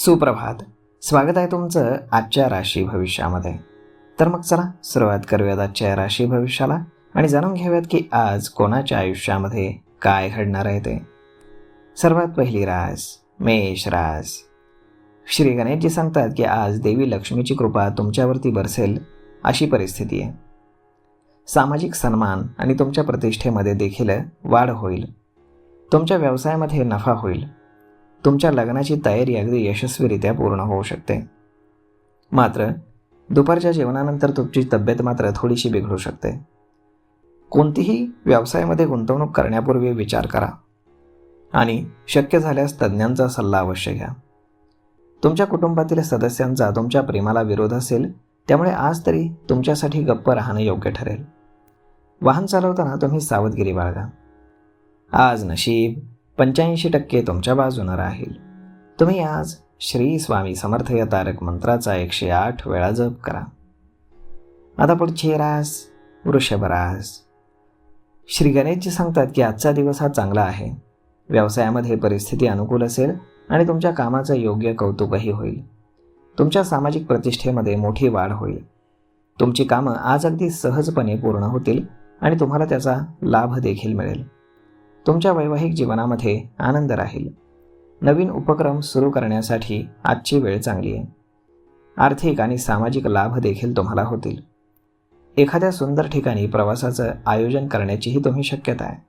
सुप्रभात. स्वागत आहे तुमचं आजच्या राशी भविष्यामध्ये. तर मग चला सुरुवात करूयात आजच्या राशी भविष्याला आणि जाणून घेऊयात की आज कोणाच्या आयुष्यामध्ये काय घडणार आहे ते. सर्वात पहिली रास मेष रास. श्री गणेशजी सांगतात की आज देवी लक्ष्मीची कृपा तुमच्यावरती बरसेल अशी परिस्थिती आहे. सामाजिक सन्मान आणि तुमच्या प्रतिष्ठेमध्ये देखील वाढ होईल. तुमच्या व्यवसायामध्ये नफा होईल. तुमच्या लग्नाची तयारी अगदी यशस्वीरित्या पूर्ण होऊ शकते. मात्र दुपारच्या जेवणानंतर तुमची तब्येत मात्र थोडीशी बिघडू शकते. कोणतीही व्यवसायामध्ये गुंतवणूक करण्यापूर्वी विचार करा आणि शक्य झाल्यास तज्ज्ञांचा सल्ला अवश्य घ्या. तुमच्या कुटुंबातील सदस्यांचा तुमच्या प्रेमाला विरोध असेल, त्यामुळे आज तरी तुमच्यासाठी गप्प राहणं योग्य ठरेल. वाहन चालवताना तुम्ही सावधगिरी बाळगा. आज नशीब 85% तुमच्या बाजूनं राहील. तुम्ही आज श्री स्वामी समर्थ या तारक मंत्राचा 108 वेळा जप करा. आता पुढची रास वृषभ रास. श्री गणेशजी सांगतात की आजचा दिवस हा चांगला आहे. व्यवसायामध्ये परिस्थिती अनुकूल असेल आणि तुमच्या कामाचं योग्य कौतुकही होईल. तुमच्या सामाजिक प्रतिष्ठेमध्ये मोठी वाढ होईल. तुमची कामं आज अगदी सहजपणे पूर्ण होतील आणि तुम्हाला त्याचा लाभ देखील मिळेल. तुमच्या वैवाहिक जीवनामध्ये आनंद राहील. नवीन उपक्रम सुरू करण्यासाठी आजची वेळ चांगली आहे. आर्थिक आणि सामाजिक लाभ देखील तुम्हाला होतील. एखाद्या सुंदर ठिकाणी प्रवासाचं आयोजन करण्याचीही तुम्ही शक्यता आहे.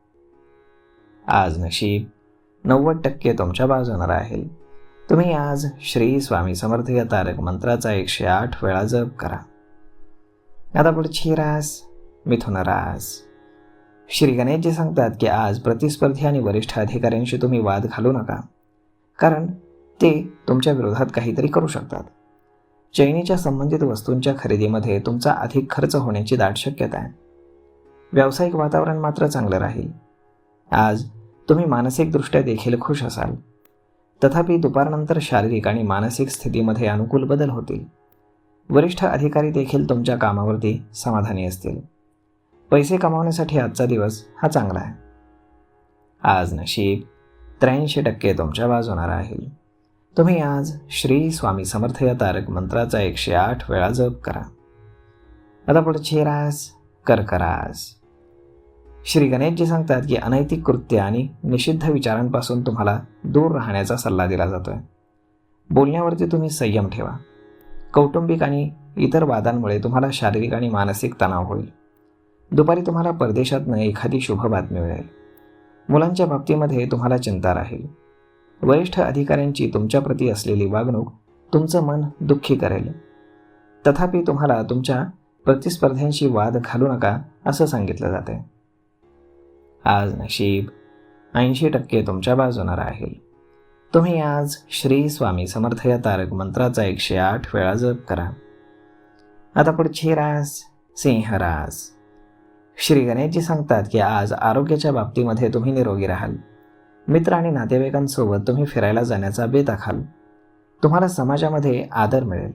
आज नशीब 90% तुमच्या बाजूनं राहील. तुम्ही आज श्री स्वामी समर्थ या तारक मंत्राचा 108 वेळा जप करा. आता पुढची रास मिथुन रास. श्री गणेशजी सांगतात की आज प्रतिस्पर्धी आणि वरिष्ठ अधिकाऱ्यांशी तुम्ही वाद घालू नका, कारण ते तुमच्या विरोधात काहीतरी करू शकतात. चैनीच्या संबंधित वस्तूंच्या खरेदीमध्ये तुमचा अधिक खर्च होण्याची दाट शक्यता आहे. व्यावसायिक वातावरण मात्र चांगलं राहील. आज तुम्ही मानसिकदृष्ट्या देखील खुश असाल. तथापि दुपारनंतर शारीरिक आणि मानसिक स्थितीमध्ये अनुकूल बदल होतील. वरिष्ठ अधिकारी देखील तुमच्या कामावरती समाधानी असतील. पैसे कमावण्यासाठी आजचा दिवस हा चांगला आहे. आज नशीब 83% तुमच्या बाजूनं राहील. तुम्ही आज श्री स्वामी समर्थ या तारक मंत्राचा 108 वेळा जप करा. आता पुढची रास कर्क रास. श्री गणेशजी सांगतात की अनैतिक कृत्य आणि निषिद्ध विचारांपासून तुम्हाला दूर राहण्याचा सल्ला दिला जातोय. बोलण्यावरती तुम्ही संयम ठेवा. कौटुंबिक आणि इतर वादांमुळे तुम्हाला शारीरिक आणि मानसिक तणाव होईल. दुपारी तुम्हाला परदेशातनं एखादी शुभ बातमी मिळेल. मुलांच्या बाबतीमध्ये तुम्हाला चिंता राहील. वरिष्ठ अधिकाऱ्यांची तुमच्याप्रती असलेली वागणूक तुमचं मन दुःखी करेल. तथापि तुम्हाला तुमच्या प्रतिस्पर्ध्यांशी वाद घालू नका असं सांगितलं जाते. आज नशीब 80% तुमच्या बाजूनं राहील. तुम्ही आज श्री स्वामी समर्थ या तारक मंत्राचा 108 वेळा जप करा. आता पुढची रास सिंह रास. श्री गणेशजी सांगतात की आज आरोग्याच्या बाबतीमध्ये तुम्ही निरोगी राहाल. मित्र आणि नातेवाईकांसोबत तुम्ही फिरायला जाण्याचा बेत आखाल. तुम्हाला समाजामध्ये आदर मिळेल.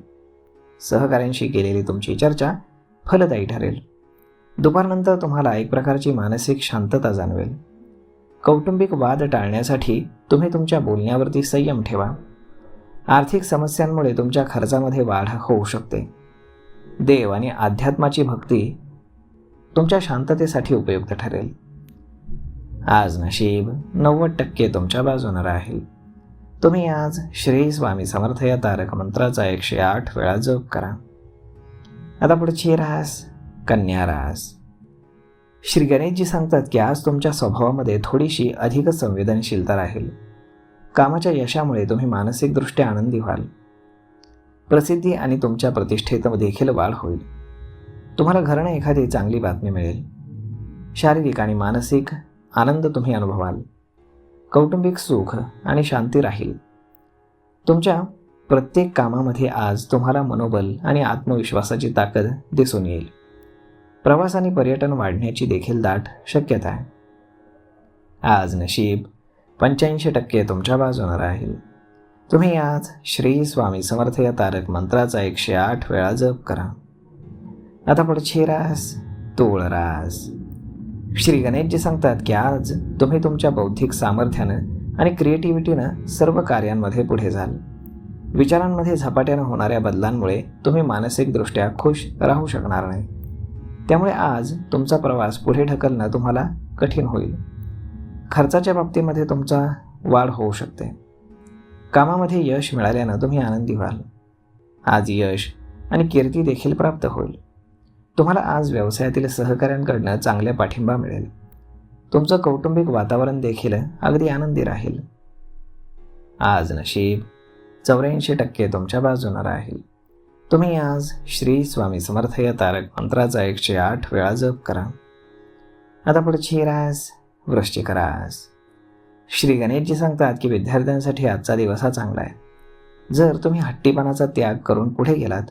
सहकाऱ्यांशी केलेली तुमची चर्चा फलदायी ठरेल. दुपारनंतर तुम्हाला एक प्रकारची मानसिक शांतता जाणवेल. कौटुंबिक वाद टाळण्यासाठी तुम्ही तुमच्या बोलण्यावरती संयम ठेवा. आर्थिक समस्यांमुळे तुमच्या खर्चामध्ये वाढ होऊ शकते. देव आणि अध्यात्माची भक्ती तुमच्या शांततेसाठी उपयुक्त ठरेल. आज नशीब 90% तुमच्या बाजूनं राहील. तुम्ही आज श्री स्वामी समर्थ या तारक मंत्राचा 108 वेळा जप करा. आता पुढची रास कन्या रास. श्री गणेशजी सांगतात की आज तुमच्या स्वभावामध्ये थोडीशी अधिक संवेदनशीलता राहील. कामाच्या यशामुळे तुम्ही मानसिकदृष्ट्या आनंदी व्हाल. प्रसिद्धी आणि तुमच्या प्रतिष्ठेत देखील वाढ होईल. तुम्हाला घरनं एखादी चांगली बातमी मिळेल. शारीरिक आणि मानसिक आनंद तुम्ही अनुभवाल. कौटुंबिक सुख आणि शांती राहील. तुमच्या प्रत्येक कामामध्ये आज तुम्हाला मनोबल आणि आत्मविश्वासाची ताकद दिसून येईल. प्रवास आणि पर्यटन वाढण्याची देखील दाट शक्यता आहे. आज नशीब 85% तुमच्या बाजूनं राहील. तुम्ही आज श्री स्वामी समर्थ या तारक मंत्राचा 108 वेळा जप करा. आता पुढची रास तूळ रास. श्री गणेशजी सांगतात की आज तुम्ही तुमच्या बौद्धिक सामर्थ्यानं आणि क्रिएटिव्हिटीनं सर्व कार्यांमध्ये पुढे जाल. विचारांमध्ये झपाट्यानं होणाऱ्या बदलांमुळे तुम्ही मानसिकदृष्ट्या खुश राहू शकणार नाही. त्यामुळे आज तुमचा प्रवास पुढे ढकलणं तुम्हाला कठीण होईल. खर्चाच्या बाबतीमध्ये तुमचा वाढ होऊ शकते. कामामध्ये यश मिळाल्यानं तुम्ही आनंदी व्हाल. आज यश आणि कीर्ती देखील प्राप्त होईल. तुम्हाला आज व्यवसायातील सहकाऱ्यांकडनं चांगला पाठिंबा मिळेल. तुमचं कौटुंबिक वातावरण देखील अगदी आनंदी राहील. आज नशीब 84% तुमच्या बाजूने राहील. तुम्ही आज श्री स्वामी समर्थ या तारक मंत्राचा 108 वेळा जप करा. आता पुढची रास वृश्चिक रास. श्री गणेशजी सांगतात की विद्यार्थ्यांसाठी आजचा दिवस हा चांगला आहे. जर तुम्ही हट्टीपणाचा त्याग करून पुढे गेलात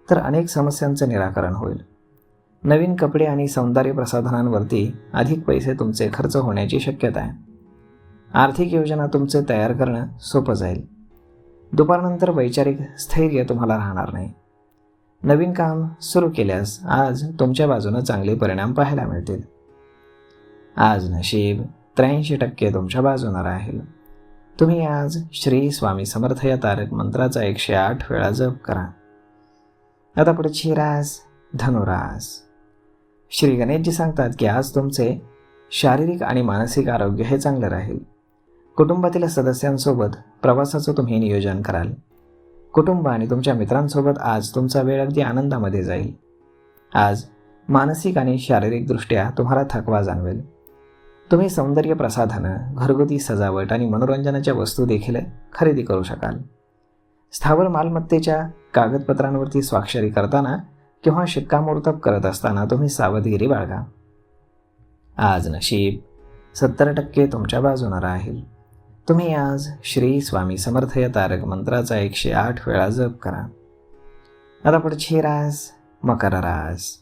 तर अनेक समस्यांचं निराकरण होईल. नवीन कपडे आणि सौंदर्य प्रसाधनांवरती अधिक पैसे तुमचे खर्च होण्याची शक्यता आहे. आर्थिक योजना तुमचे तयार करणं सोपं जाईल. दुपारनंतर वैचारिक स्थैर्य तुम्हाला राहणार नाही. नवीन काम सुरू केल्यास आज तुमच्या बाजूने चांगले परिणाम पाहायला मिळतील. आज नशीब 83% तुमच्या बाजूने राहील. तुम्ही आज श्री स्वामी समर्थ या तारक मंत्राचा 108 वेळा जप करा. आता पुढची रास धनुरास. श्री गणेशजी सांगतात की आज तुमचे शारीरिक आणि मानसिक आरोग्य हे चांगले राहील. कुटुंबातील सदस्यांसोबत प्रवासाचं तुम्ही नियोजन कराल. कुटुंब आणि तुमच्या मित्रांसोबत आज तुमचा वेळ अगदी आनंदामध्ये जाईल. आज मानसिक आणि शारीरिकदृष्ट्या तुम्हाला थकवा जाणवेल. तुम्ही सौंदर्य प्रसाधनं, घरगुती सजावट आणि मनोरंजनाच्या वस्तू देखील खरेदी करू शकाल. स्थावर मालमत्तेच्या कागदपत्रांवरती स्वाक्षरी करताना किंवा शिक्कामोर्तब करत असताना तुम्ही सावधगिरी बाळगा. आज नशीब 70% तुमच्या बाजूने राहील. तुम्ही आज श्री स्वामी समर्थ या तारक मंत्राचा 108 वेळा जप करा. आता पुढची रास मकर रास.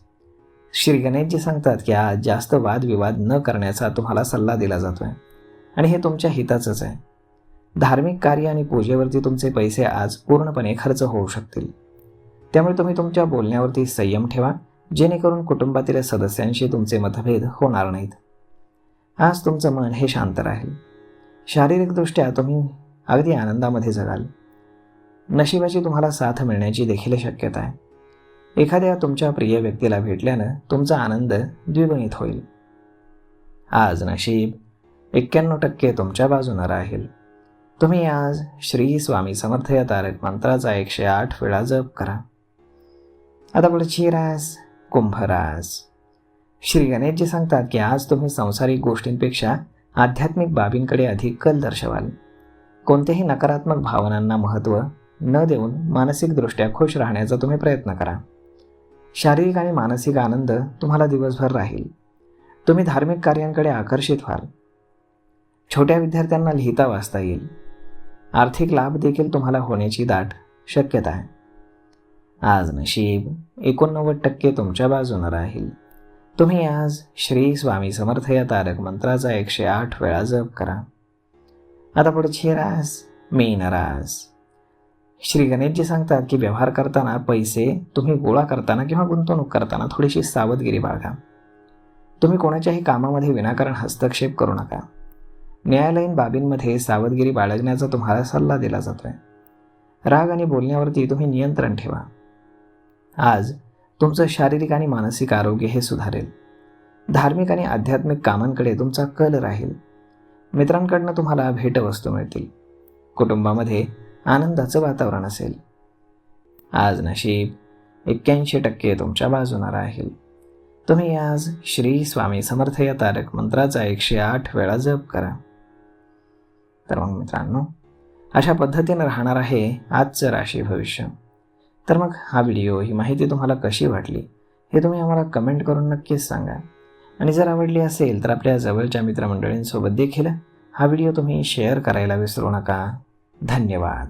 श्री गणेशजी सांगतात की आज जास्त वादविवाद न करण्याचा तुम्हाला सल्ला दिला जातोय आणि हे तुमच्या हिताचंच आहे. धार्मिक कार्य आणि पूजेवरती तुमचे पैसे आज पूर्णपणे खर्च होऊ शकतील. त्यामुळे तुम्ही तुमच्या बोलण्यावरती संयम ठेवा, जेणेकरून कुटुंबातील सदस्यांशी तुमचे मतभेद होणार नाहीत. आज तुमचं मन हे शांत राहील. शारीरिकदृष्ट्या तुम्ही अगदी आनंदामध्ये जगाल. नशिबाची तुम्हाला साथ मिळण्याची देखील शक्यता आहे. एखाद्या तुमच्या प्रिय व्यक्तीला भेटल्यानं तुमचा आनंद द्विगुणित होईल. आज नशीब 91% तुमच्या बाजूने राहील. तुम्ही आज श्री स्वामी समर्थ या तारक मंत्राचा 108 वेळा जप करा. आता पुढची रास कुंभ रास. श्री गणेशजी सांगतात की आज तुम्ही सांसारिक गोष्टींपेक्षा आध्यात्मिक बाबींकडे अधिक कल दर्शवाल. कोणत्याही नकारात्मक भावनांना महत्त्व न देऊन मानसिकदृष्ट्या खुश राहण्याचा तुम्ही प्रयत्न करा. शारीरिक आणि मानसिक आनंद तुम्हाला दिवसभर राहील. तुम्ही धार्मिक कार्यांकडे आकर्षित व्हाल. छोट्या विद्यार्थ्यांना लिहिता वाचता येईल. आर्थिक लाभ देखील तुम्हाला होण्याची दाट शक्यता आहे. आज नशीब 89% तुमच्या बाजूने राहील. तुम्ही आज श्री स्वामी समर्थ या तारक मंत्राचा 108 वेळा जप करा. आता पुढची रास मीन रास. श्री गणेशजी सांगतात की व्यवहार करताना पैसे तुम्ही गोळा करताना किंवा गुंतवणूक करताना थोडीशी सावधगिरी बाळगा. तुम्ही कोणाच्याही कामामध्ये विनाकारण हस्तक्षेप करू नका. न्यायालयीन बाबींमध्ये सावधगिरी बाळगण्याचा तुम्हाला सल्ला दिला जातोय. राग आणि बोलण्यावरती तुम्ही नियंत्रण ठेवा. आज तुमचं शारीरिक आणि मानसिक आरोग्य हे सुधारेल. धार्मिक आणि आध्यात्मिक कामांकडे तुमचा कल राहील. मित्रांकडनं तुम्हाला भेटवस्तू मिळतील. कुटुंबामध्ये आनंदाचं वातावरण असेल. आज नशीब 81% तुमच्या बाजूने राहील. तुम्ही आज श्री स्वामी समर्थ या तारक मंत्राचा 108 वेळा जप करा. तर मग मित्रांनो, अशा पद्धतीने राहणार आहे आजचं राशी भविष्य. तर मग हा व्हिडिओ, ही माहिती तुम्हाला कशी वाटली हे तुम्ही आम्हाला कमेंट करून नक्कीच सांगा. आणि जर आवडली असेल तर आपल्या जवळच्या मित्रमंडळींसोबत देखील हा व्हिडिओ तुम्ही शेअर करायला विसरू नका. धन्यवाद.